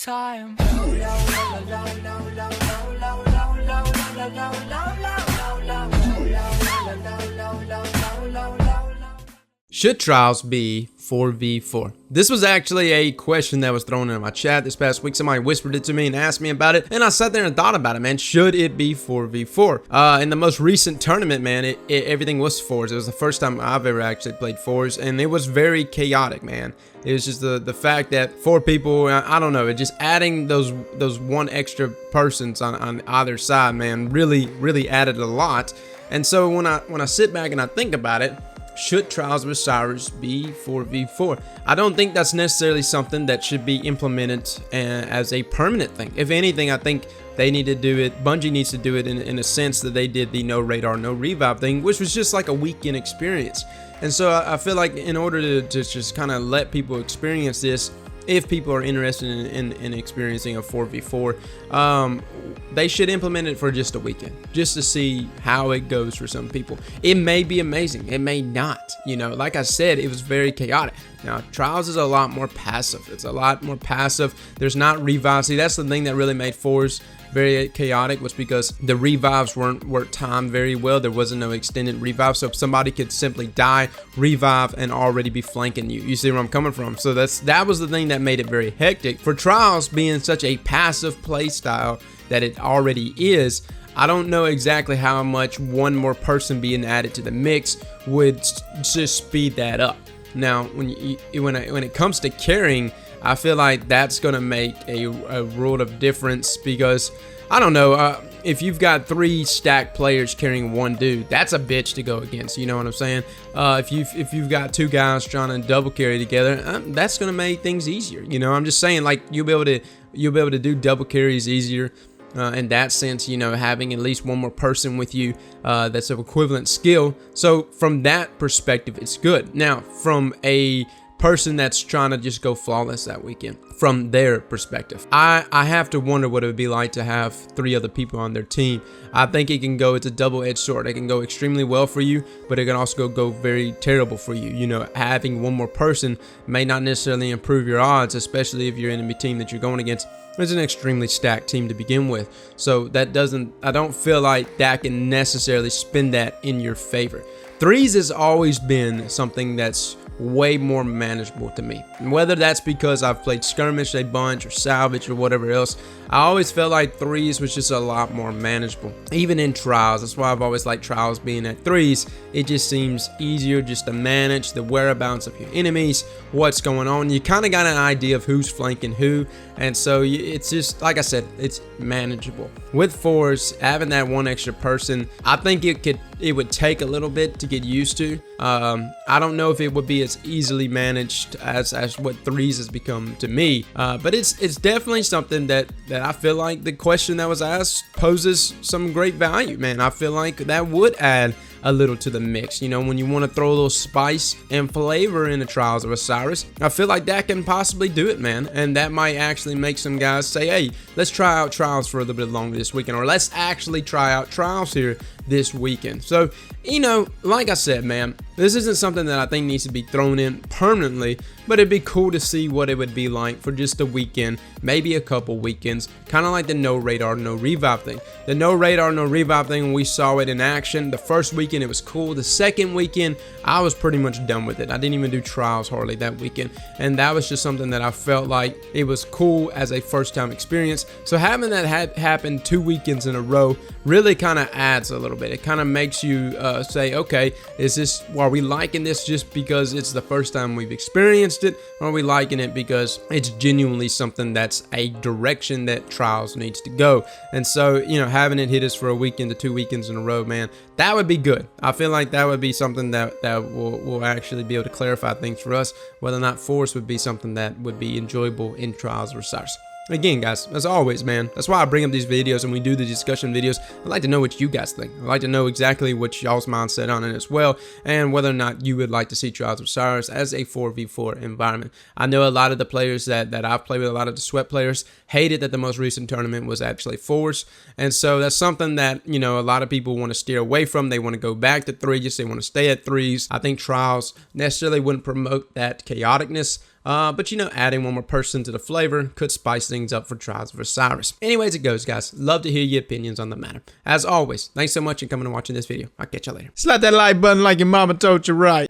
time. Should trials be 4v4? This was actually a question that was thrown in my chat this past week. Somebody whispered it to me and asked me about it, and I sat there and thought about it, man. Should it be 4v4? In the most recent tournament, man, everything was fours. It was the first time I've ever actually played fours, and it was very chaotic, man. It was just the fact that 4 people, I don't know, it just adding those one extra persons on either side, man, really added a lot. And so when I sit back and I think about it, should Trials of Osiris be 4v4? I don't think that's necessarily something that should be implemented as a permanent thing. If anything, I think they need to do it, Bungie needs to do it in a sense that they did the no radar, no revive thing, which was just like a weekend experience. And so I feel like in order to just kind of let people experience this, if people are interested in experiencing a 4v4, they should implement it for just a weekend, just to see how it goes for some people. It may be amazing, it may not. You know, like I said, it was very chaotic. Now, Trials is a lot more passive. It's a lot more passive. There's not revives. See, that's the thing that really made fours very chaotic, was because the revives weren't timed very well. There wasn't no extended revive, so if somebody could simply die, revive, and already be flanking you. You see where I'm coming from? So that was the thing that made it very hectic. For Trials being such a passive play style that it already is, I don't know exactly how much one more person being added to the mix would just speed that up. Now, when it comes to carrying, I feel like that's going to make a world of difference, because I don't know, if you've got 3 stacked players carrying one dude, that's a bitch to go against, you know what I'm saying? If you've got 2 guys trying to double carry together, that's going to make things easier. You know, I'm just saying, like, you'll be able to do double carries easier. In that sense, you know, having at least one more person with you that's of equivalent skill. So from that perspective, it's good. Now, from a person that's trying to just go flawless that weekend, from their perspective, I have to wonder what it would be like to have 3 other people on their team. I think it's a double-edged sword. It can go extremely well for you, but it can also go very terrible for you. You know, having one more person may not necessarily improve your odds, especially if your enemy team that you're going against is an extremely stacked team to begin with. So I don't feel like that can necessarily spin that in your favor. Threes has always been something that's way more manageable to me. And whether that's because I've played skirmish a bunch or salvage or whatever else, I always felt like threes was just a lot more manageable. Even in trials, that's why I've always liked trials being at threes. It just seems easier just to manage the whereabouts of your enemies, what's going on. You kind of got an idea of who's flanking who, and so it's just, like I said, it's manageable. With fours, having that one extra person, I think it would take a little bit to get used to. I don't know if it would be as easily managed as what threes has become to me, but it's definitely something that I feel like the question that was asked poses some great value, man. I feel like that would add a little to the mix. You know, when you want to throw a little spice and flavor in the Trials of Osiris, I feel like that can possibly do it, man. And that might actually make some guys say, hey, let's try out Trials for a little bit longer this weekend, or let's actually try out Trials here this weekend. So, you know, like I said, man, this isn't something that I think needs to be thrown in permanently, but it'd be cool to see what it would be like for just a weekend, maybe a couple weekends, kind of like the no radar, no revive thing. The no radar, no revive thing, we saw it in action. The first weekend, it was cool. The second weekend, I was pretty much done with it. I didn't even do trials hardly that weekend, and that was just something that I felt like it was cool as a first-time experience. So having that happen 2 weekends in a row really kind of adds a little bit. It kind of makes you say, okay, are we liking this just because it's the first time we've experienced it, or are we liking it because it's genuinely something that's a direction that Trials needs to go? And so, you know, having it hit us for a weekend to 2 weekends in a row, man, that would be good. I feel like that would be something that will actually be able to clarify things for us, whether or not force would be something that would be enjoyable in Trials of Osiris. Again, guys, as always, man, that's why I bring up these videos and we do the discussion videos. I'd like to know what you guys think. I'd like to know exactly what y'all's mindset on it as well, and whether or not you would like to see Trials of Osiris as a 4v4 environment. I know a lot of the players that I've played with, a lot of the sweat players, hated that the most recent tournament was actually fours, and so that's something that, you know, a lot of people want to steer away from. They want to go back to threes, they want to stay at threes. I think Trials necessarily wouldn't promote that chaoticness. But you know, adding one more person to the flavor could spice things up for Trials of Osiris. Anyways, it goes, guys. Love to hear your opinions on the matter. As always, thanks so much for coming and watching this video. I'll catch you later. Slap that like button like your mama told you right.